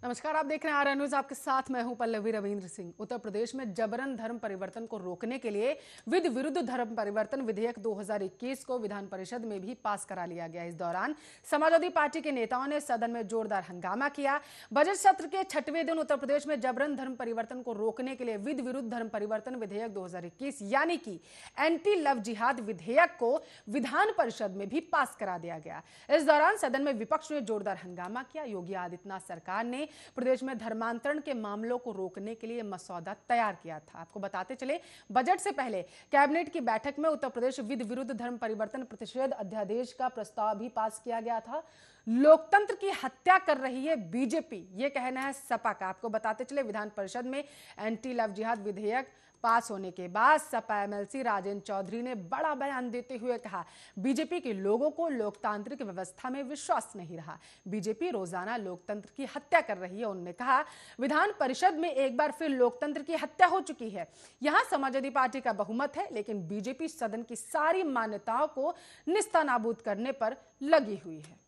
नमस्कार, आप देख रहे हैं आर न्यूज। आपके साथ मैं हूं पल्लवी रविंद्र सिंह। उत्तर प्रदेश में जबरन धर्म परिवर्तन को रोकने के लिए विधि विरुद्ध धर्म परिवर्तन विधेयक 2021 को विधान परिषद में भी पास करा लिया गया। इस दौरान समाजवादी पार्टी के नेताओं ने सदन में जोरदार हंगामा किया। बजट सत्र के 6वें दिन उत्तर प्रदेश में जबरन धर्म परिवर्तन को रोकने के लिए विधि विरुद्ध धर्म परिवर्तन विधेयक 2021 यानी कि एंटी लव जिहाद विधेयक को विधान परिषद में भी पास करा दिया गया। इस दौरान सदन में विपक्ष ने जोरदार हंगामा किया। योगी आदित्यनाथ सरकार ने प्रदेश में धर्मांतरण के मामलों को रोकने के लिए मसौदा तैयार किया था। आपको बताते चले, बजट से पहले कैबिनेट की बैठक में उत्तर प्रदेश विधि विरुद्ध धर्म परिवर्तन प्रतिषेध अध्यादेश का प्रस्ताव भी पास किया गया था। लोकतंत्र की हत्या कर रही है बीजेपी, यह कहना है सपा का। आपको बताते चले, विधान परिषद में एंटी लव जिहाद विधेयक पास होने के बाद सपा एमएलसी राजेंद्र चौधरी ने बड़ा बयान देते हुए कहा, बीजेपी के लोगों को लोकतांत्रिक व्यवस्था में विश्वास नहीं रहा। बीजेपी रोजाना लोकतंत्र की हत्या कर रही है। उन्होंने कहा, विधान परिषद में एक बार फिर लोकतंत्र की हत्या हो चुकी है। यहां समाजवादी पार्टी का बहुमत है, लेकिन बीजेपी सदन की सारी मान्यताओं को निस्तानाबूद करने पर लगी हुई है।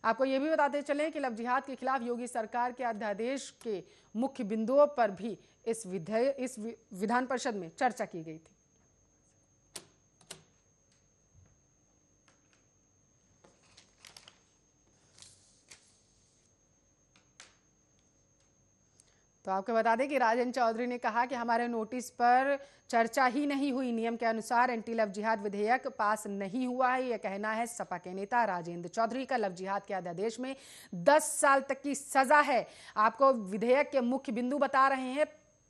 आपको यह भी बताते चलें कि लव जिहाद के खिलाफ योगी सरकार के अध्यादेश के मुख्य बिंदुओं पर भी इस विधान परिषद में चर्चा की गई थी। तो आपको बता दें कि राजेंद्र चौधरी ने कहा कि हमारे नोटिस पर चर्चा ही नहीं हुई। नियम के अनुसार एंटी लव जिहाद विधेयक पास नहीं हुआ है, यह कहना है सपा के नेता राजेंद्र चौधरी का। लव जिहाद के अध्यादेश में 10 साल तक की सजा है। आपको विधेयक के मुख्य बिंदु बता रहे हैं।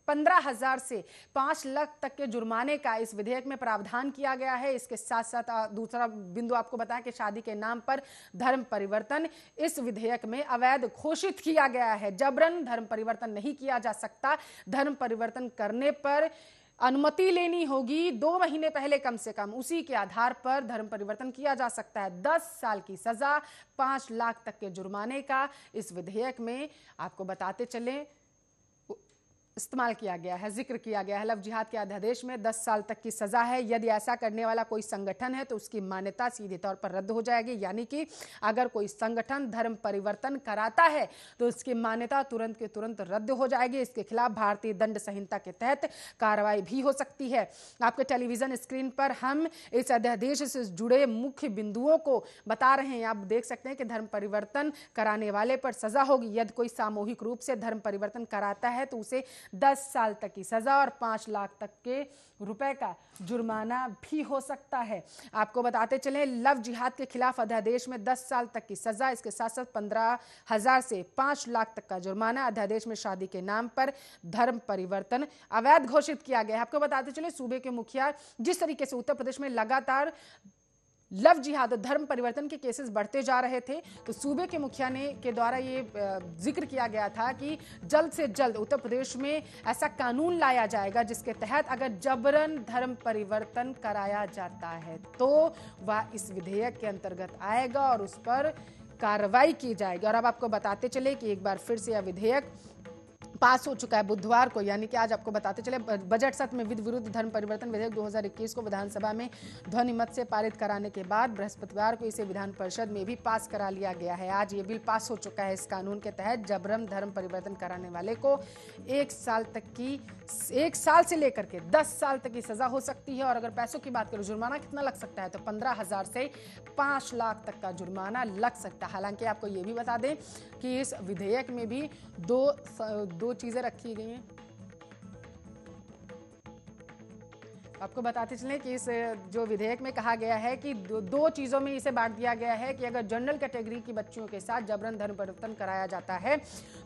15,000 से 5 लाख तक के जुर्माने का इस विधेयक में प्रावधान किया गया है। इसके साथ साथ दूसरा बिंदु आपको बताएं कि शादी के नाम पर धर्म परिवर्तन इस विधेयक में अवैध घोषित किया गया है। जबरन धर्म परिवर्तन नहीं किया जा सकता। धर्म परिवर्तन करने पर अनुमति लेनी होगी। 2 महीने पहले कम से कम उसी के आधार पर धर्म परिवर्तन किया जा सकता है। 10 साल की सजा, 5 लाख तक के जुर्माने का इस विधेयक में आपको बताते चलें इस्तेमाल किया गया है, जिक्र किया गया है। लव जिहाद के अध्यादेश में 10 साल तक की सजा है। यदि ऐसा करने वाला कोई संगठन है तो उसकी मान्यता सीधे तौर पर रद्द हो जाएगी। यानी कि अगर कोई संगठन धर्म परिवर्तन कराता है तो उसकी मान्यता तुरंत के तुरंत रद्द हो जाएगी। इसके खिलाफ भारतीय दंड संहिता के तहत कार्रवाई भी हो सकती है। आपके टेलीविजन स्क्रीन पर हम इस अध्यादेश से जुड़े मुख्य बिंदुओं को बता रहे हैं। आप देख सकते हैं कि धर्म परिवर्तन कराने वाले पर सजा होगी। यदि कोई सामूहिक रूप से धर्म परिवर्तन कराता है तो उसे 10 साल तक की सजा और 5 लाख तक के रुपए का जुर्माना भी हो सकता है। आपको बताते चलें, लव जिहाद के खिलाफ अध्यादेश में 10 साल तक की सजा, इसके साथ साथ 15,000 से 5 लाख तक का जुर्माना। अध्यादेश में शादी के नाम पर धर्म परिवर्तन अवैध घोषित किया गया है। आपको बताते चले, सूबे के मुखिया जिस तरीके से उत्तर प्रदेश में लगातार लव जिहाद और धर्म परिवर्तन के केसेस बढ़ते जा रहे थे, तो सूबे के मुखिया ने के द्वारा ये जिक्र किया गया था कि जल्द से जल्द उत्तर प्रदेश में ऐसा कानून लाया जाएगा जिसके तहत अगर जबरन धर्म परिवर्तन कराया जाता है तो वह इस विधेयक के अंतर्गत आएगा और उस पर कार्रवाई की जाएगी। और अब आपको बताते चले कि एक बार फिर से यह विधेयक पास हो चुका है बुधवार को, यानी कि आज आपको बताते चले बजट सत्र में विधि विरुद्ध धर्म परिवर्तन विधेयक 2021 को विधानसभा में ध्वनि मत से पारित कराने के बाद बृहस्पतिवार को इसे विधान परिषद में भी पास करा लिया गया है। आज ये बिल पास हो चुका है। इस कानून के तहत जबरन धर्म परिवर्तन कराने वाले को 1 साल से लेकर के 10 साल तक की सजा हो सकती है। और अगर पैसों की बात करें, जुर्माना कितना लग सकता है, तो 15,000 से 5 लाख तक का जुर्माना लग सकता है। हालांकि आपको ये भी बता दें कि इस विधेयक में भी दो चीजें रखी गई हैं। आपको बताते चलें कि इस जो विधेयक में कहा गया है कि दो चीजों में इसे बांट दिया गया है कि अगर जनरल कैटेगरी की बच्चियों के साथ जबरन धर्म परिवर्तन कराया जाता है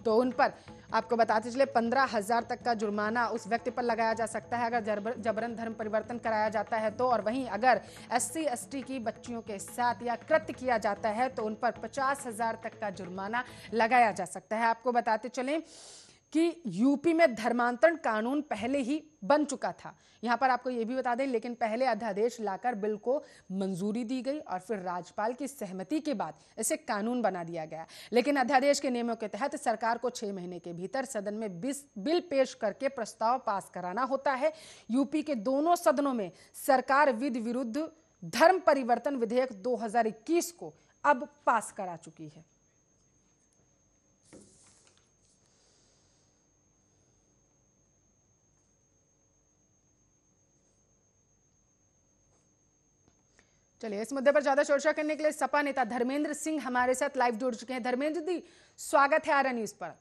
तो उन पर आपको बताते चले 15,000 तक का जुर्माना उस व्यक्ति पर लगाया जा सकता है अगर जबरन धर्म परिवर्तन कराया जाता है तो। और वहीं अगर SC ST की बच्चियों के साथ या कृत्य किया जाता है तो उन पर 50,000 तक का जुर्माना लगाया जा सकता है। आपको बताते चलें कि यूपी में धर्मांतरण कानून पहले ही बन चुका था। यहां पर आपको यह भी बता दें, लेकिन पहले अध्यादेश लाकर बिल को मंजूरी दी गई और फिर राज्यपाल की सहमति के बाद इसे कानून बना दिया गया। लेकिन अध्यादेश के नियमों के तहत सरकार को 6 महीने के भीतर सदन में बिल पेश करके प्रस्ताव पास कराना होता है। यूपी के दोनों सदनों में सरकार विधि विरुद्ध धर्म परिवर्तन विधेयक 2021 को अब पास करा चुकी है। चलिए, इस मुद्दे पर ज्यादा चर्चा करने के लिए सपा नेता धर्मेंद्र सिंह हमारे साथ लाइव जुड़ चुके हैं। धर्मेंद्र जी, स्वागत है आर्या न्यूज पर।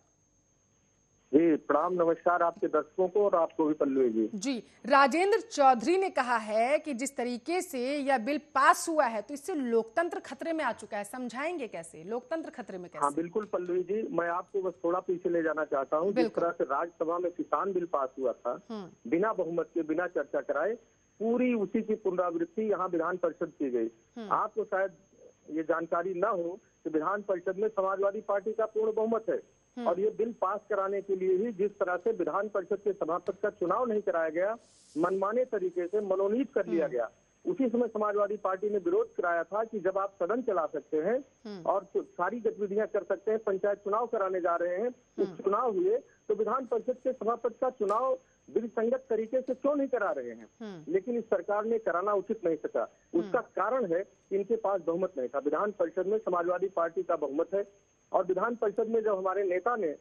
जी प्रणाम, नमस्कार आपके दर्शकों को और आपको भी पल्लवी जी। जी, राजेंद्र चौधरी ने कहा है कि जिस तरीके से यह बिल पास हुआ है तो इससे लोकतंत्र खतरे में आ चुका है। समझाएंगे कैसे लोकतंत्र खतरे में कैसे? हाँ बिल्कुल पल्लवी जी, मैं आपको बस थोड़ा पीछे ले जाना चाहता हूँ। जिस तरह से राज्यसभा में किसान बिल पास हुआ था बिना बहुमत के, बिना चर्चा कराए, पूरी उसी की पुनरावृत्ति यहाँ विधान परिषद की गई। आपको शायद ये जानकारी न हो कि विधान परिषद में समाजवादी पार्टी का पूर्ण बहुमत है और ये बिल पास कराने के लिए ही जिस तरह से विधान परिषद के सभापति का चुनाव नहीं कराया गया, मनमाने तरीके से मनोनीत कर लिया गया, उसी समय समाजवादी पार्टी ने विरोध कराया था कि जब आप सदन चला सकते हैं और तो सारी गतिविधियां कर सकते हैं, पंचायत चुनाव कराने जा रहे हैं, उस चुनाव हुए तो विधान परिषद के सभापति का चुनाव विधिसंगत तरीके से क्यों नहीं करा रहे हैं। लेकिन इस सरकार ने कराना उचित नहीं सका। उसका कारण है कि इनके पास बहुमत नहीं था। विधान परिषद में समाजवादी पार्टी का बहुमत है और विधान परिषद में जब हमारे नेता ने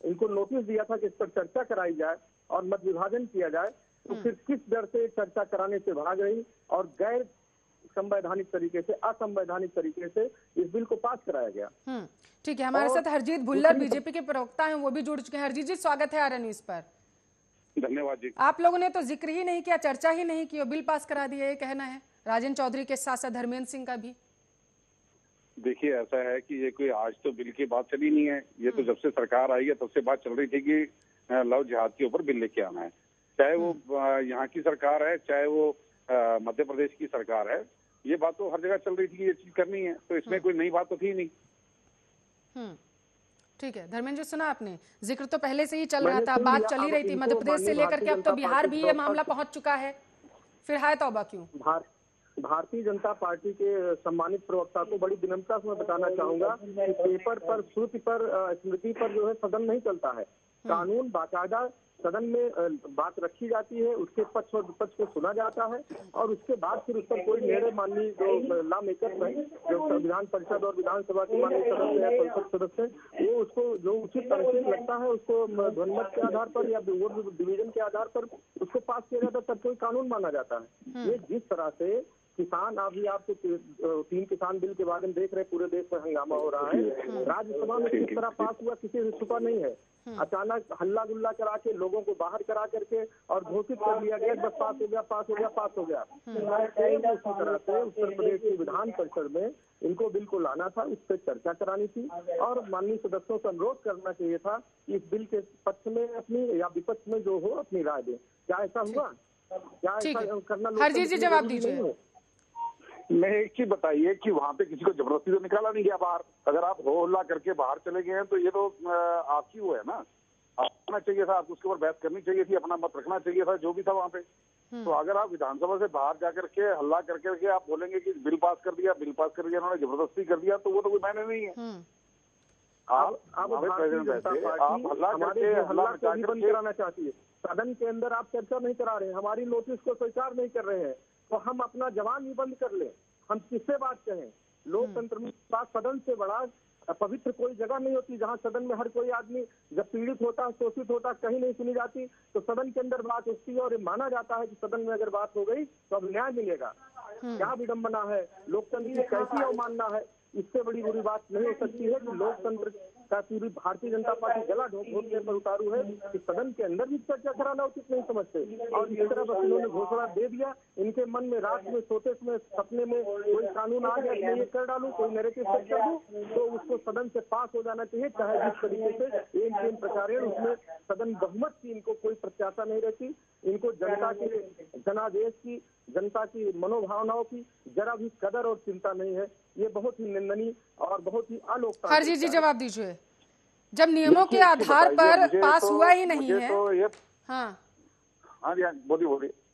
इनको नोटिस दिया था कि इस पर चर्चा कराई जाए और मत विभाजन किया जाए, तो फिर किस डर से चर्चा कराने से भाग रही और गैर संवैधानिक तरीके से, असंवैधानिक तरीके से इस बिल को पास कराया गया। ठीक है, हमारे साथ हरजीत भुल्लर बीजेपी के प्रवक्ता हैं, वो भी जुड़ चुके हैं। हरजीत जी, स्वागत है आर्या न्यूज पर। धन्यवाद जी। आप लोगों ने तो जिक्र ही नहीं किया, चर्चा ही नहीं की, बिल पास करा दिया, ये कहना है राजेंद्र चौधरी के साथ साथ धर्मेंद्र सिंह का भी। देखिए, ऐसा है कि ये कोई आज तो बिल की बात चली नहीं है, ये तो जब से सरकार आई है तब से बात चल रही थी कि लव जिहाद के ऊपर बिल लेके आना है। चाहे वो यहाँ की सरकार है, चाहे वो मध्य प्रदेश की सरकार है, ये बात तो हर जगह चल रही थी कि ये चीज करनी है, तो इसमें कोई नई बात तो थी नहीं। ठीक है धर्मेंद्र जी, सुना आपने, जिक्र तो पहले से ही चल रहा था, बात चली रही थी मध्य प्रदेश से लेकर के अब तो बिहार भी ये मामला पहुंच चुका है, फिर हाय तौबा क्यों? भारतीय जनता पार्टी के सम्मानित प्रवक्ता को बड़ी विनम्रता से मैं बताना चाहूंगा कि पेपर पर, श्रुति पर, स्मृति पर जो है सदन नहीं चलता है। कानून बाकायदा सदन में बात रखी जाती है, उसके पक्ष और विपक्ष को सुना जाता है और उसके बाद फिर उस पर कोई निर्णय माननीय जो लॉ मेकर्स है, जो विधान परिषद और विधानसभा के माननीय सदस्य है, संसद सदस्य, वो उसको जो उचित अनुचित लगता है उसको ध्वनिमत के आधार पर या वोट डिवीजन के आधार पर उसको पास किया जाता है, तब कोई कानून माना जाता है। ये जिस तरह से किसान, अभी आपको 3 किसान बिल के बारे में देख रहे, पूरे देश में हंगामा हो रहा है, राज्यसभा में किस तरह पास हुआ किसी से छुपा नहीं है। अचानक हल्ला गुल्ला करा के लोगों को बाहर करा करके और घोषित कर दिया गया बस पास हो गया, पास हो गया, पास हो गया। उसी तरह से उत्तर प्रदेश की विधान परिषद में इनको बिल को लाना था, उस पर चर्चा करानी थी और माननीय सदस्यों से अनुरोध करना चाहिए था कि इस बिल के पक्ष में अपनी या विपक्ष में जो हो अपनी राय दें। क्या ऐसा हुआ? क्या ऐसा करना? हरजीत जी, जवाब दीजिए। मैं एक चीज बताइए कि वहाँ पे किसी को जबरदस्ती तो निकाला नहीं गया बाहर। अगर आप हो हल्ला करके बाहर चले गए हैं तो ये तो आपकी वो है ना, आना चाहिए था, आपको उसके ऊपर बहस करनी चाहिए थी, अपना मत रखना चाहिए था, जो भी था वहाँ पे। तो अगर आप विधानसभा से बाहर जाकर के हल्ला करके आप बोलेंगे कि बिल पास कर दिया, बिल पास कर दिया, उन्होंने जबरदस्ती कर दिया, तो वो तो कोई मायने नहीं है। आप प्रेसिडेंट रहते, आप हल्ला करके बंद कराना चाहती है, सदन के अंदर आप चर्चा नहीं करा रहे हैं, हमारी नोटिस को स्वीकार नहीं कर रहे हैं, तो हम अपना जवान ही बंद कर लें, हम किससे बात कहें? लोकतंत्र में सदन से बड़ा पवित्र कोई जगह नहीं होती जहां सदन में हर कोई आदमी जब पीड़ित होता, शोषित होता, कहीं नहीं सुनी जाती, तो सदन के अंदर बात उठती है और ये माना जाता है कि सदन में अगर बात हो गई तो अब न्याय मिलेगा। क्या विडंबना है, लोकतंत्र की कैसी अवमानना है, इससे बड़ी बुरी बात नहीं हो सकती है कि लोकतंत्र का पूरी भारतीय जनता पार्टी गला ढोकने पर उतारू है कि सदन के अंदर भी चर्चा कराना उचित नहीं समझते और इस तरह बस इन्होंने घोषणा दे दिया। इनके मन में रात में सोते समय सपने में कोई कानून आ गया, मैं ये कर डालूं, कोई नैरेटिव सेट कर दूं, तो उसको सदन से पास हो जाना चाहिए, चाहे जिस तरीके से एम प्रकार है, उसमें सदन बहुमत की इनको कोई प्रत्याशा नहीं रहती। इनको जनता के, जनादेश की, जनता की मनोभावनाओं की जरा भी कदर और चिंता नहीं है। ये बहुत ही निंदनीय और बहुत ही अलोकतांत्रिक। हरजीत जी, जवाब दीजिए, जब नियमों के आधार पर पास हुआ ही नहीं है। बोलिए।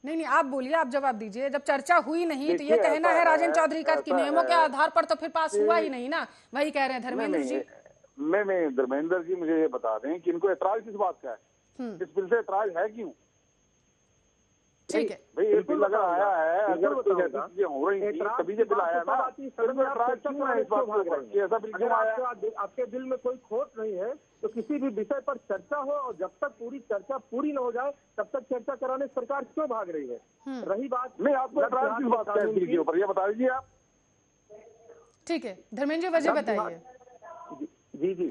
नहीं, आप बोलिए, आप जवाब दीजिए। जब चर्चा हुई नहीं तो ये कहना है राजेंद्र चौधरी का कि नियमों के आधार पर तो फिर पास हुआ ही नहीं ना, वही कह रहे हैं धर्मेंद्र जी। नहीं, धर्मेंद्र जी मुझे ये बता दें कि इनको ऐतराज किस बात का है, इस बिल से ऐतराज है क्यों? ठीक है भाई, एक बिल अगर आया है, अगर कुछ ऐसी चीजें हो रही थी तभी ये बिल आया ना, ऐसा बिल क्यों आया? आपके बिल में कोई खोट नहीं है तो किसी भी विषय पर चर्चा हो और जब तक पूरी चर्चा पूरी न हो जाए तब तक चर्चा कराने सरकार क्यों भाग रही है? रही बात, नहीं, आपको ऐतराज किस बात का है बिल के ऊपर, ये बता दीजिए आप। ठीक है धर्मेंद्र जी, वजह बताइए। जी जी,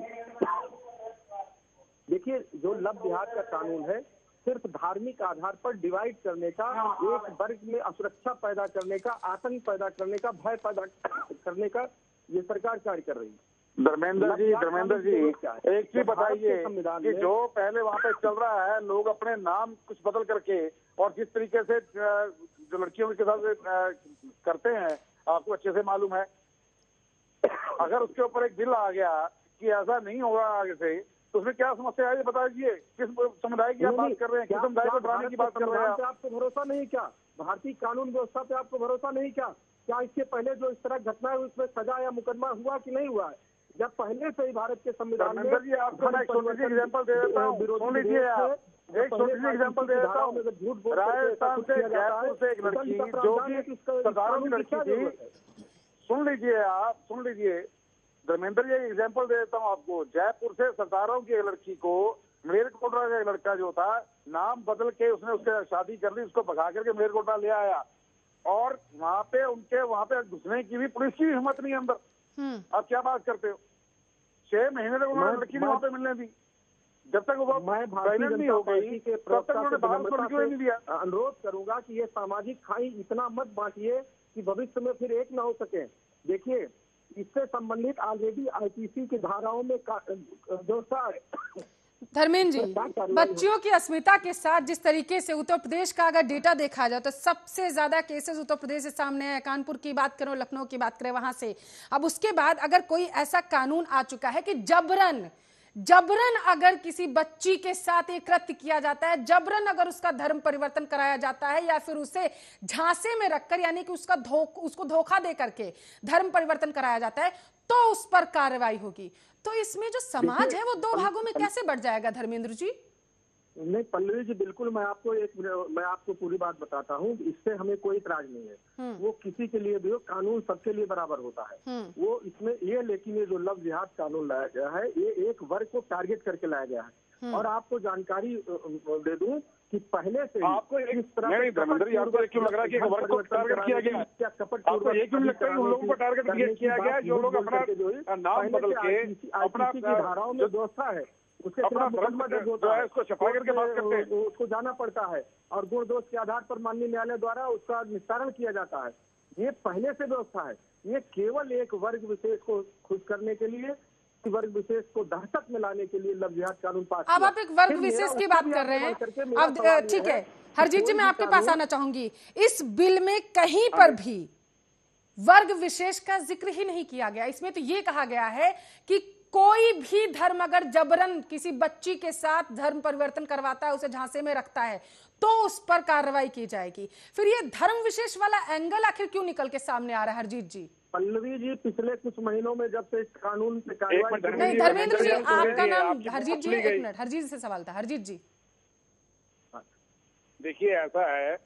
देखिए जो लव जिहाद का कानून है सिर्फ धार्मिक आधार पर डिवाइड करने का, एक वर्ग में असुरक्षा पैदा करने का, आतंक पैदा करने का, भय पैदा करने का ये सरकार कार्य कर रही है। धर्मेंद्र जी एक चीज बताइए कि जो पहले वहाँ पे चल रहा है, लोग अपने नाम कुछ बदल करके और जिस तरीके से जो लड़कियों के साथ करते हैं आपको अच्छे से मालूम है। अगर उसके ऊपर एक बिल आ गया कि ऐसा नहीं होगा आगे से, तो उसमें क्या समस्या है ये बता दीजिए। किस समुदाय की आप बात कर रहे हैं, किस समुदाय को बढ़ाने की बात कर रहे हैं? आपको भरोसा नहीं क्या? भारतीय कानून व्यवस्था पे आपको भरोसा नहीं क्या? क्या इसके पहले जो इस तरह घटना है उसमें सजा या मुकदमा हुआ कि नहीं हुआ है? जब पहले से ही भारत के संविधान में आपको मैं एक छोटी सी एग्जाम्पल दे देता हूँ, सुन लीजिए आप, एक छोटी सी एग्जाम्पल दे देता हूँ। राजस्थान से जयपुर से एक लड़की जो कि सरदारों की लड़की थी, सुन लीजिए आप, सुन लीजिए धर्मेंद्र जी, एग्जाम्पल दे देता हूँ आपको। जयपुर से सरदारों की एक लड़की को मलेरकोटला का एक लड़का जो था, नाम बदल के उसने उससे शादी कर ली, उसको भगा करके मलेरकोटला ले आया और वहाँ पे घुसने की भी पुलिस की हिम्मत नहीं अंदर। आप क्या बात करते हो? 6 महीने तक उन्होंने लड़की नहीं वहाँ पे मिलने दी, जब तक वो प्रेग्नेंट नहीं हो गई तब तक उन्होंने बाहर को निकलने नहीं दिया। अनुरोध करूंगा कि ये सामाजिक खाई इतना मत बांटिए कि भविष्य में फिर एक न हो सके। देखिए इससे संबंधित ऑलरेडी आईपीसी की धाराओं में जो धर्मेंद्र जी, बच्चियों की अस्मिता के साथ जिस तरीके से उत्तर प्रदेश का अगर डेटा देखा जाए तो सबसे ज्यादा केसेस उत्तर प्रदेश से सामने है। कानपुर की बात करो, लखनऊ की बात करें, वहां से। अब उसके बाद अगर कोई ऐसा कानून आ चुका है कि जबरन अगर किसी बच्ची के साथ एक कृत्य किया जाता है, जबरन अगर उसका धर्म परिवर्तन कराया जाता है या फिर उसे झांसे में रखकर यानी कि उसको धोखा दे करके धर्म परिवर्तन कराया जाता है, तो उस पर कार्रवाई होगी। तो इसमें जो समाज है वो दो भागों में कैसे बढ़ जाएगा धर्मेंद्र जी? नहीं पल्लवी जी, बिल्कुल मैं आपको पूरी बात बताता हूँ। इससे हमें कोई इतराज नहीं है। वो किसी के लिए भी हो, कानून सबके लिए बराबर होता है। वो इसमें ये, लेकिन ये जो लव जिहाद कानून लाया गया है ये एक वर्ग को टारगेट करके लाया गया है। और आपको जानकारी दे दूं कि पहले से आपको इस तरह नहीं धर्मेंद्र जी, आपको क्यों लग रहा है कि वर्ग को टारगेट किया गया? आपको ये क्यों लगता है कि उन लोगों को टारगेट किया गया जो लोग अपना नाम बदल के अपना धाराओं में व्यवस्था है उसके खिलाफ मुकदमा दर्ज होता है, उसको छपा करके बात करते हैं, उसको जाना पड़ता है और गुण दोष के आधार पर माननीय न्यायालय द्वारा उसका निस्तारण किया जाता है। ये पहले से व्यवस्था है। ये केवल एक वर्ग विशेष को खुश करने के लिए, वर्ग विशेष को दहशत में लाने के लिए लव जिहाद कानून पास किया। अब आप एक वर्ग विशेष की बात कर रहे हैं। अब ठीक है हरजीत जी, मैं आपके पास आना चाहूंगी। इस बिल में कहीं पर भी वर्ग विशेष का जिक्र ही नहीं किया गया। इसमें तो ये कहा गया है कि कोई भी धर्म अगर जबरन किसी बच्ची के साथ धर्म परिवर्तन करवाता है, उसे झांसे में रखता है, तो उस पर कार्रवाई की जाएगी। फिर ये धर्म विशेष वाला एंगल आखिर क्यों निकल के सामने आ रहा है हरजीत जी? पल्लवी जी, पिछले कुछ महीनों में जब से इस कानून पे कार्रवाई नहीं धर्मेंद्र जी, आपका नाम हरजीत जी, एक मिनट, हरजीत से सवाल था। हरजीत जी देखिए ऐसा है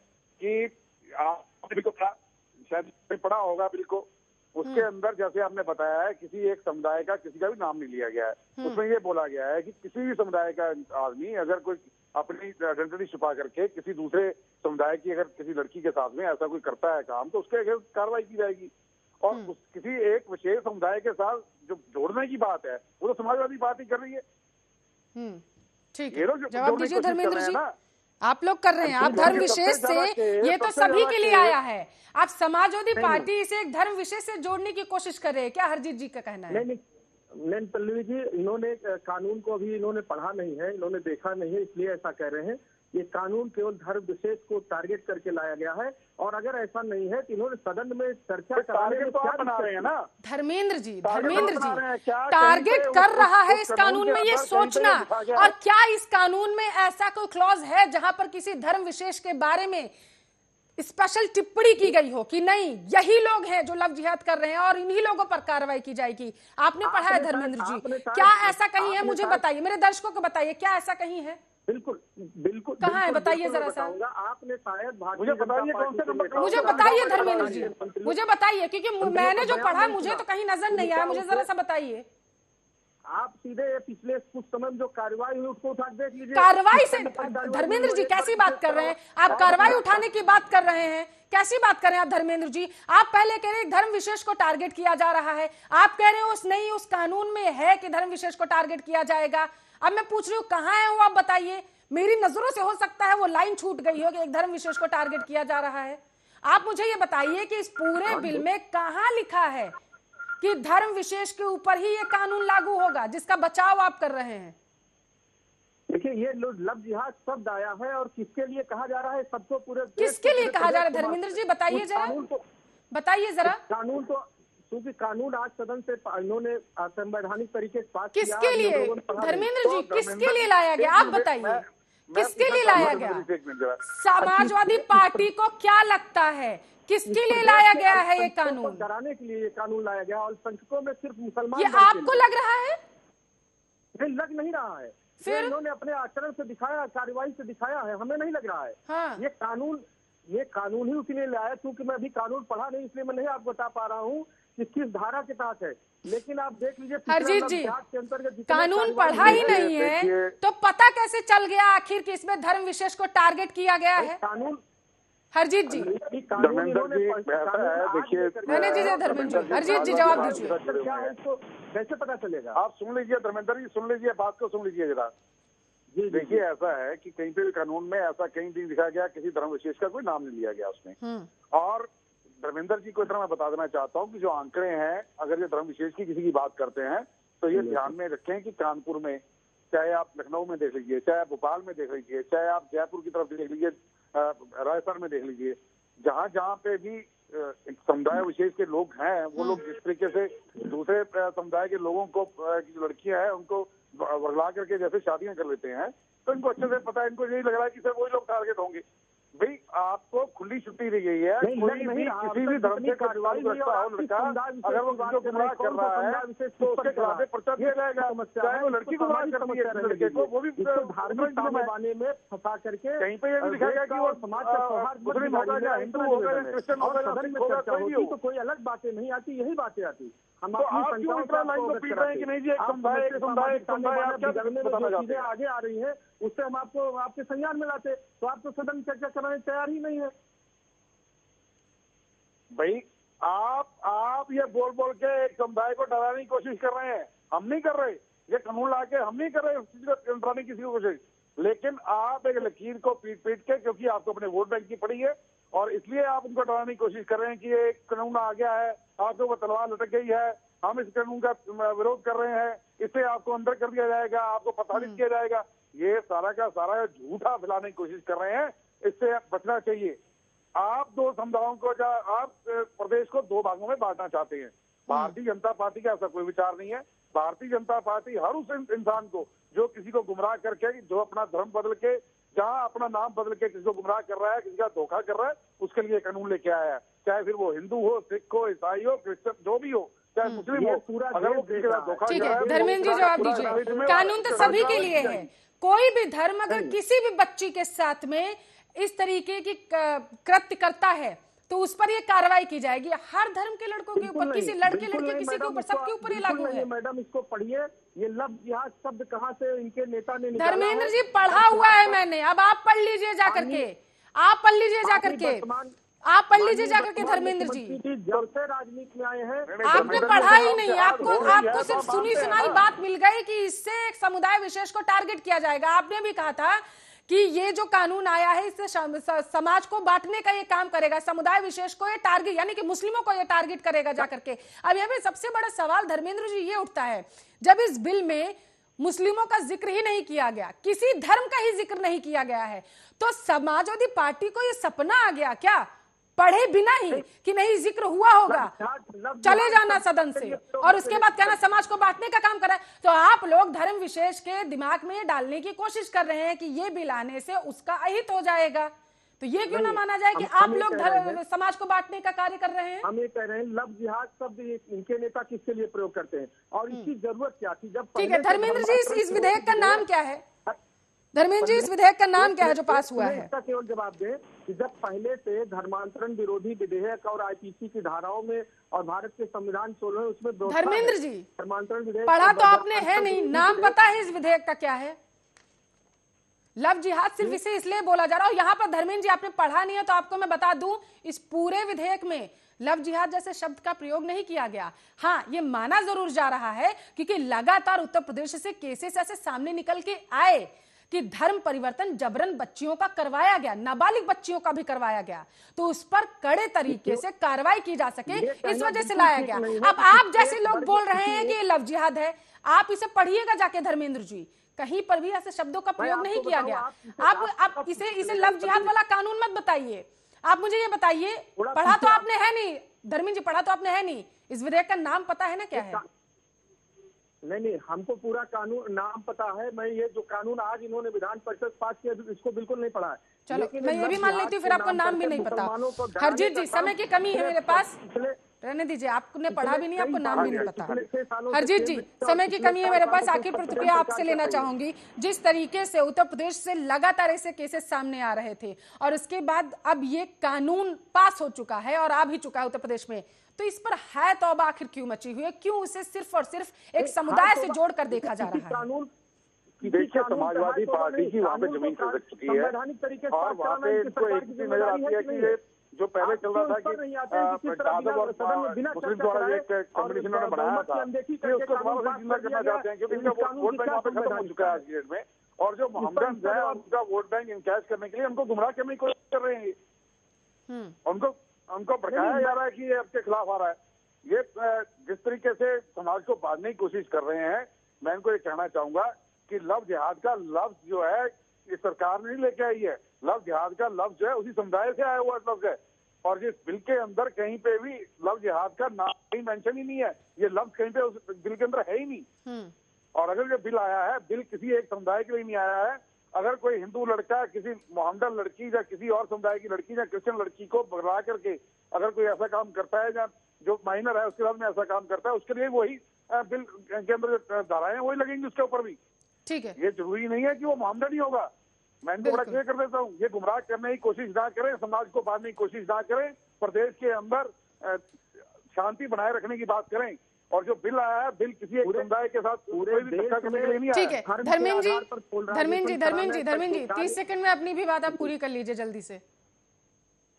कि आपने शायद पढ़ा होगा बिल को, उसके अंदर जैसे आपने बताया है किसी एक समुदाय का किसी का भी नाम नहीं लिया गया है। उसमें ये बोला गया है कि किसी भी समुदाय का आदमी अगर कोई अपनी आइडेंटिटी छुपा करके किसी दूसरे समुदाय की अगर किसी लड़की के साथ में ऐसा कोई करता है काम, तो उसके अगेंस्ट कार्रवाई की जाएगी। और किसी एक विशेष समुदाय के साथ जो जोड़ने की बात है वो तो समाजवादी बात ही कर रही है। ठीक है, जवाब दीजिए धर्मेंद्र जी। आप लोग कर रहे हैं, आप धर्म विशेष से, ये तो सभी के लिए आया है। आप समाजवादी पार्टी इसे एक धर्म विशेष से जोड़ने की कोशिश कर रहे हैं क्या? हरजीत जी का कहना है। नहीं पल्लवी जी, इन्होंने कानून को अभी इन्होंने पढ़ा नहीं है, इन्होंने देखा नहीं है, इसलिए ऐसा कह रहे हैं। ये कानून केवल धर्म विशेष को टारगेट करके लाया गया है और अगर ऐसा नहीं है तो इन्होंने सदन में चर्चा कराने में क्या बना रहे हैं ना धर्मेंद्र जी टारगेट कर रहा है इस कानून में ये सोचना। और क्या इस कानून में ऐसा कोई क्लॉज है जहां पर किसी धर्म विशेष के बारे में स्पेशल टिप्पणी की गई हो कि नहीं यही लोग हैं जो लव जिहाद कर रहे हैं और इन्हीं लोगों पर कार्रवाई की जाएगी? आपने पढ़ा है धर्मेंद्र जी, क्या ऐसा कहीं है? मुझे बताइए, मेरे दर्शकों को बताइए, क्या ऐसा कहीं है? बिल्कुल बिल्कुल कहाँ है बताइए जरा सा। आपने शायद मुझे बताइए कौन से नंबर, मुझे बताइए धर्मेंद्र जी, मुझे बताइए, क्योंकि मैंने जो पढ़ा मुझे तो कहीं नजर नहीं आया। मुझे जरा सा बताइए। आप सीधे पिछले कुछ समय में जो कार्रवाई हुई उसको उठा के देख लीजिए। कार्रवाई से धर्मेंद्र जी कैसी बात कर रहे हैं आप? कार्रवाई उठाने की बात कर रहे हैं, कैसी बात कर रहे हैं आप धर्मेंद्र जी? आप पहले कह रहे हैं धर्म विशेष को टारगेट किया जा रहा है, आप कह रहे हो उस कानून में है कि धर्म विशेष को टारगेट किया जाएगा। अब मैं पूछ रही हूँ कहाँ है वो, आप बताइए। मेरी नजरों से हो सकता है वो लाइन छूट गई हो कि एक धर्म विशेष को टारगेट किया जा रहा है। आप मुझे ये बताइए कि इस पूरे बिल में कहाँ लिखा है कि धर्म विशेष के ऊपर ही ये कानून लागू होगा जिसका बचाव आप कर रहे हैं? देखिए, ये लव जिहाद शब्द आया है और किसके लिए कहा जा रहा है? सबको पूरे किसके लिए कहा जा रहा है धर्मेंद्र जी, बताइए जरा, बताइए जरा। कानून तो क्योंकि कानून आज सदन से इन्होंने संवैधानिक तरीके से पास किया। किसके लिए धर्मेंद्र जी, किसके लिए लाया गया आप बताइए, किसके लिए लाया गया? समाजवादी पार्टी को क्या लगता है किसके लिए लाया गया है ये कानून? कराने के लिए ये कानून लाया गया और संख्यकों में सिर्फ मुसलमान। ये आपको लग रहा है? नहीं, लग नहीं रहा है। फिर इन्होंने अपने आचरण से दिखाया, कार्रवाई से दिखाया है, हमें नहीं लग रहा है। हाँ। ये कानून ही उसी ने लाया। क्योंकि मैं अभी कानून पढ़ा नहीं इसलिए मैं नहीं आपको बता पा रहा हूँ कि किस धारा के तहत है, लेकिन आप देख लीजिए हरजीत जी, के अंतर्गत कानून पढ़ा ही नहीं है तो पता कैसे चल गया आखिर कि इसमें धर्म विशेष को टारगेट किया गया है? कानून हरजीत जी, धर्मेंद्र जी देखिए, धर्मेंद्र जी, हरजीत जी जवाब दीजिए। क्या है इसको कैसे पता चलेगा? आप सुन लीजिए धर्मेंद्र जी, सुन लीजिए बात को, सुन लीजिए जरा। देखिए, ऐसा है कि कहीं पे भी कानून में ऐसा कहीं नहीं लिखा गया, किसी धर्म विशेष का कोई नाम नहीं लिया गया उसमें। और धर्मेंद्र जी को इतना मैं बता देना चाहता हूँ कि जो आंकड़े हैं, अगर ये धर्म विशेष की किसी की बात करते हैं तो ये ध्यान में रखें कि कानपुर में, चाहे आप लखनऊ में देख लीजिए, चाहे आप भोपाल में देख लीजिए, चाहे आप जयपुर की तरफ देख लीजिए, राजस्थान में देख लीजिए, जहाँ जहाँ पे भी समुदाय विशेष के लोग हैं, वो लोग जिस तरीके से दूसरे समुदाय के लोगों को, जो लड़कियां हैं उनको वर्गला करके जैसे शादियां कर लेते हैं, तो इनको अच्छे से पता है, इनको यही लग रहा है कि सर वही लोग टारगेट होंगे। भाई, आपको खुली छुट्टी दी गई है, कोई भी किसी भी धर्म से कार्रवाई रखता हो लड़का, अगर वो किसी को गुमराह कर रहा है तो उसके खिलाफ पर्चा दिया जाएगा, चाहे वो लड़की गुमराह करती है लड़के को, वो भी धार्मिक मामले में फंसा करके कहीं पे ये भी लिखा गया कि वो समाज का सौहार्द मुस्लिम होगा या हिंदू होगा या क्रिश्चियन होगा या सिख होगा, कोई भी हो, तो कोई अलग बातें नहीं आती, यही बातें आती। हम आप क्यों इतना लाइन को पीट रहे हैं कि नहीं जी एक समुदाय आप क्या बताना चाहते हैं? आगे आ रही है उससे हम आपको आपके संज्ञान में लाते, तो आप तो सदन चर्चा कराने तैयार ही नहीं है। भाई, आप ये बोल बोल के एक समुदाय को डराने की कोशिश कर रहे हैं, हम नहीं कर रहे। ये कानून ला के हम नहीं कर रहे उस चीज को डराने की किसी को कोशिश, लेकिन आप एक लकीर को पीट पीट के, क्योंकि आपको अपने वोट बैंक की पड़ी है और इसलिए आप उनको डराने की कोशिश कर रहे हैं कि ये कानून आ गया है, आपके ऊपर तलवार लटक गई है, हम इस कानून का विरोध कर रहे हैं, इससे आपको अंदर कर दिया जाएगा, आपको प्रताड़ित किया जाएगा। ये सारा का सारा झूठा फैलाने की कोशिश कर रहे हैं, इससे बचना चाहिए। आप दो समुदायों को, आप प्रदेश को दो भागों में बांटना चाहते हैं। भारतीय जनता पार्टी का ऐसा कोई विचार नहीं है। भारतीय जनता पार्टी हर उस इंसान को जो किसी को गुमराह करके, जो अपना धर्म बदल के, जहाँ अपना नाम बदल के किसी को गुमराह कर रहा है, किसी का धोखा कर रहा है, उसके लिए कानून लेके आया है। चाहे फिर वो हिंदू हो, सिख हो, ईसाई हो, क्रिश्चियन, जो भी हो, चाहे मुस्लिम हो, अगर वो किसी का धोखा कर रहा है। धर्मेंद्र जी जवाब दीजिए। कानून तो सभी के लिए है, कोई भी धर्म अगर किसी भी बच्ची के साथ में इस तरीके की कृत्य करता है तो उस पर ये कार्रवाई की जाएगी। हर धर्म के लड़कों के ऊपर, किसी लड़के लड़के किसी के ऊपर, सबके ऊपर ये लागू है। मैडम इसको पढ़िए, ये लव जिहाद शब्द कहाँ से इनके नेता ने निकाला? धर्मेंद्र जी, पढ़ा हुआ है मैंने, अब आप पढ़ लीजिए जाकर के, आप पढ़ लीजिए जाकर के, आप पढ़ लीजिए जाकर के धर्मेंद्र जी। जब से राजनीति में आए हैं आपने पढ़ा ही नहीं, आपको सिर्फ सुनी सुनाई बात मिल गई कि इससे एक समुदाय विशेष को टारगेट किया जाएगा। आपने भी कहा था कि ये जो कानून आया है इससे समाज को बांटने का ये काम करेगा, समुदाय विशेष को ये टारगेट, यानी कि मुस्लिमों को ये टारगेट करेगा जाकर के। अब यहाँ पे सबसे बड़ा सवाल धर्मेंद्र जी ये उठता है, जब इस बिल में मुस्लिमों का जिक्र ही नहीं किया गया, किसी धर्म का ही जिक्र नहीं किया गया है, तो समाजवादी पार्टी को ये सपना आ गया क्या, पढ़े बिना ही कि नहीं जिक्र हुआ होगा, चले जाना सदन से और उसके बाद कहना समाज को बांटने का काम कर रहा है। तो आप लोग धर्म विशेष के दिमाग में डालने की कोशिश कर रहे हैं कि ये बिल आने से उसका अहित हो जाएगा, तो ये क्यों ना माना जाए कि आप लोग समाज को बांटने का कार्य कर रहे हैं? हम ये कह रहे हैं लव जिहाद शब्द इनके नेता किसके लिए प्रयोग करते हैं और इसकी जरूरत क्या थी? जब ठीक है धर्मेंद्र जी, इस विधेयक का नाम क्या है? धर्मेंद्र जी, इस विधेयक का नाम क्या है जो पास हुआ है? इसका केवल जवाब दें कि जब पहले से धर्मांतरण विरोधी विधेयक और आईपीसी की धाराओं में और भारत के संविधान 16 उसमें धर्मेंद्र जी, धर्मांतरण विधेयक पढ़ा तो आपने है नहीं, नाम पता है इस विधेयक का क्या है? लव जिहाद सिर्फ इसे इसलिए बोला जा रहा है। और यहाँ पर धर्मेंद्र जी आपने पढ़ा नहीं है तो आपको मैं बता दूं, इस पूरे विधेयक में लव जिहाद जैसे शब्द का प्रयोग नहीं किया गया। हाँ, ये माना जरूर जा रहा है क्योंकि लगातार उत्तर प्रदेश से केसेस ऐसे सामने निकल के आए कि धर्म परिवर्तन जबरन बच्चियों का करवाया गया, नाबालिग बच्चियों का भी करवाया गया, तो उस पर कड़े तरीके से कार्रवाई की जा सके, इस वजह से लाया गया। अब आप जैसे लोग बोल रहे हैं कि ये लव जिहाद है, आप इसे पढ़िएगा जाके धर्मेंद्र जी, कहीं पर भी ऐसे शब्दों का प्रयोग नहीं किया गया। आप इसे लव जिहाद वाला कानून मत बताइए। आप मुझे ये बताइए, पढ़ा तो आपने है नहीं धर्मेंद्र जी, पढ़ा तो आपने है नहीं, इस विधेयक का नाम पता है ना क्या है? नहीं, हमको पूरा कानून नाम पता है। मैं ये जो कानून आज इन्होंने विधान परिषद पास किया इसको बिल्कुल नहीं पढ़ा है। चलो, मैं ये भी मान लेती हूँ, फिर आपको नाम भी नहीं पता। हरजीत जी, समय की कमी है मेरे पास, रहने दीजिए, आपने पढ़ा भी नहीं, आपको नाम भी नहीं पता। हरजीत जी, समय की कमी है मेरे पास, आखिर प्रतिक्रिया आपसे लेना चाहूंगी। जिस तरीके से उत्तर प्रदेश से लगातार ऐसे केसेस सामने आ रहे थे और उसके बाद अब ये कानून पास हो चुका है और आ भी चुका है उत्तर प्रदेश में, तो इस पर है तौबा आखिर क्यों मची हुई है? क्यों उसे सिर्फ और सिर्फ एक समुदाय से जोड़कर देखा जा रहा है? देखिए, समाजवादी पार्टी की वहाँ पे जमीन खिसक चुकी है और वहाँ पे इनको एक चीज नजर आती है कि ये जो पहले चल रहा था कि यादव और मुस्लिम द्वारा एक कॉम्बिनेशन उन्होंने बनाया था कि उसको दोबारा से जिंदा करना चाहते हैं, क्योंकि इनका वोट बैंक वहाँ पे खत्म हो चुका है आज की डेट में। और जो मोहम्मद है उनका वोट बैंक इनकैश करने के लिए उनको गुमराह करने की कोशिश कर रहे हैं। उनको भड़काया जा रहा है कि ये आपके खिलाफ आ रहा है। ये जिस तरीके से समाज को बांधने की कोशिश कर रहे हैं, मैं इनको ये कहना चाहूंगा कि लव जिहाद का लफ्ज जो है ये सरकार नहीं लेके आई है। लव जिहाद का लफ्ज जो है उसी समुदाय से आया हुआ लफ्ज है और जिस बिल के अंदर कहीं पे भी लव जिहाद का नाम कहीं मेंशन ही नहीं है। ये लफ्ज कहीं पे उस बिल के अंदर है ही नहीं। और अगर ये बिल आया है, बिल किसी एक समुदाय के लिए नहीं आया है। अगर कोई हिंदू लड़का किसी मोहम्मदन लड़की या किसी और समुदाय की लड़की या क्रिश्चियन लड़की को बगला करके अगर कोई ऐसा काम करता है या जो माइनर है उसके बाद में ऐसा काम करता है, उसके लिए वही बिल के अंदर जो धाराएं हैं वही लगेंगी उसके ऊपर भी। ठीक है, ये जरूरी नहीं है कि वो मोहम्मदन ही होगा। मैं इनको बड़ा क्लियर कर देता हूँ, ये गुमराह करने की कोशिश ना करें, समाज को बांधने की कोशिश ना करें, प्रदेश के अंदर शांति बनाए रखने की बात करें। और जो बिल आया है, बिल किसी एक समुदाय के साथ पूरे भी धक्का करने के लिए नहीं आया। ठीक है, धर्मेंद्र जी 30 सेकंड में अपनी भी बात आप पूरी कर लीजिए जल्दी से।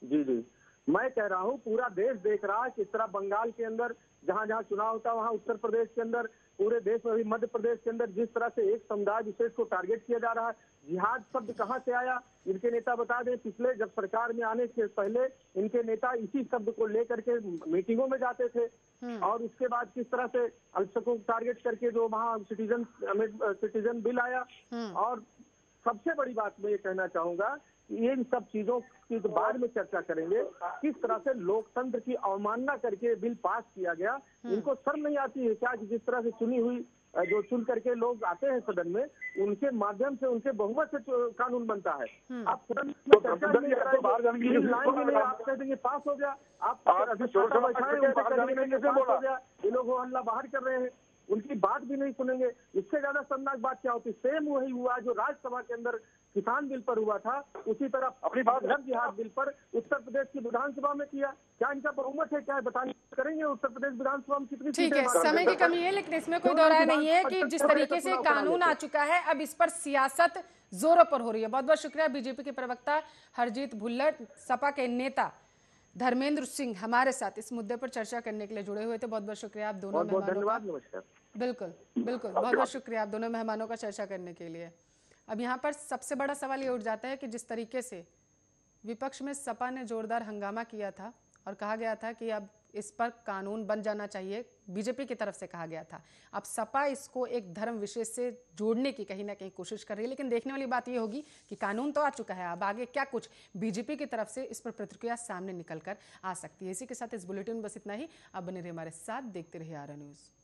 जी, मैं कह रहा हूँ पूरा देश देख रहा है किस तरह बंगाल के अंदर जहाँ जहाँ चुनाव होता है, वहाँ उत्तर प्रदेश के अंदर, पूरे देश में भी मध्य प्रदेश के अंदर जिस तरह से एक समुदाय विशेष को टारगेट किया जा रहा है। जिहाद शब्द कहाँ से आया, इनके नेता बता दें। पिछले जब सरकार में आने से पहले इनके नेता इसी शब्द को लेकर के मीटिंगों में जाते थे और उसके बाद किस तरह से अल्पसंख्यकों को टारगेट करके जो वहाँ सिटीजन बिल आया। और सबसे बड़ी बात मैं ये कहना चाहूंगा, इन सब चीजों की बाद में चर्चा करेंगे, किस तरह से लोकतंत्र की अवमानना करके बिल पास किया गया। इनको शर्म नहीं आती है क्या कि जिस तरह से चुनी हुई जो चुन करके लोग आते हैं सदन में, उनके माध्यम से उनके बहुमत से कानून बनता है। आप सदन में चर्चा नहीं कराएंगे, आप कह देंगे पास हो गया, आप ये लोग हल्ला बाहर कर रहे हैं, उनकी बात भी नहीं सुनेंगे। इससे ज्यादा शर्मनाक बात क्या होती? सेम वही हुआ जो राज्यसभा के अंदर किसान बिल पर हुआ था, उसी तरह अपनी बात लव जिहाद बिल पर उत्तर प्रदेश की विधानसभा में किया। क्या इनका बहुमत है? क्या बताने करेंगे उत्तर प्रदेश विधानसभा में कितनी? ठीक है, समय की कमी है, लेकिन इसमें कोई दो राय नहीं है कि जिस तरीके से कानून आ चुका है अब इस पर सियासत जोरों पर हो रही है। बहुत बहुत शुक्रिया बीजेपी के प्रवक्ता हरजीत भुल्लर, सपा के नेता धर्मेंद्र सिंह हमारे साथ इस मुद्दे पर चर्चा करने के लिए जुड़े हुए थे। बहुत बहुत शुक्रिया आप दोनों मेहमानों का। धन्यवाद, नमस्कार। बिल्कुल बहुत बहुत शुक्रिया आप दोनों मेहमानों का चर्चा करने के लिए। अब यहाँ पर सबसे बड़ा सवाल ये उठ जाता है कि जिस तरीके से विपक्ष में सपा ने जोरदार हंगामा किया था और कहा गया था कि अब इस पर कानून बन जाना चाहिए, बीजेपी की तरफ से कहा गया था, अब सपा इसको एक धर्म विशेष से जोड़ने की कहीं ना कहीं कोशिश कर रही है। लेकिन देखने वाली बात ये होगी कि कानून तो आ चुका है, अब आगे क्या कुछ बीजेपी की तरफ से इस पर प्रतिक्रिया सामने निकल कर आ सकती है। इसी के साथ इस बुलेटिन में बस इतना ही। अब बने रहिए हमारे साथ, देखते रहिए आरएन न्यूज़।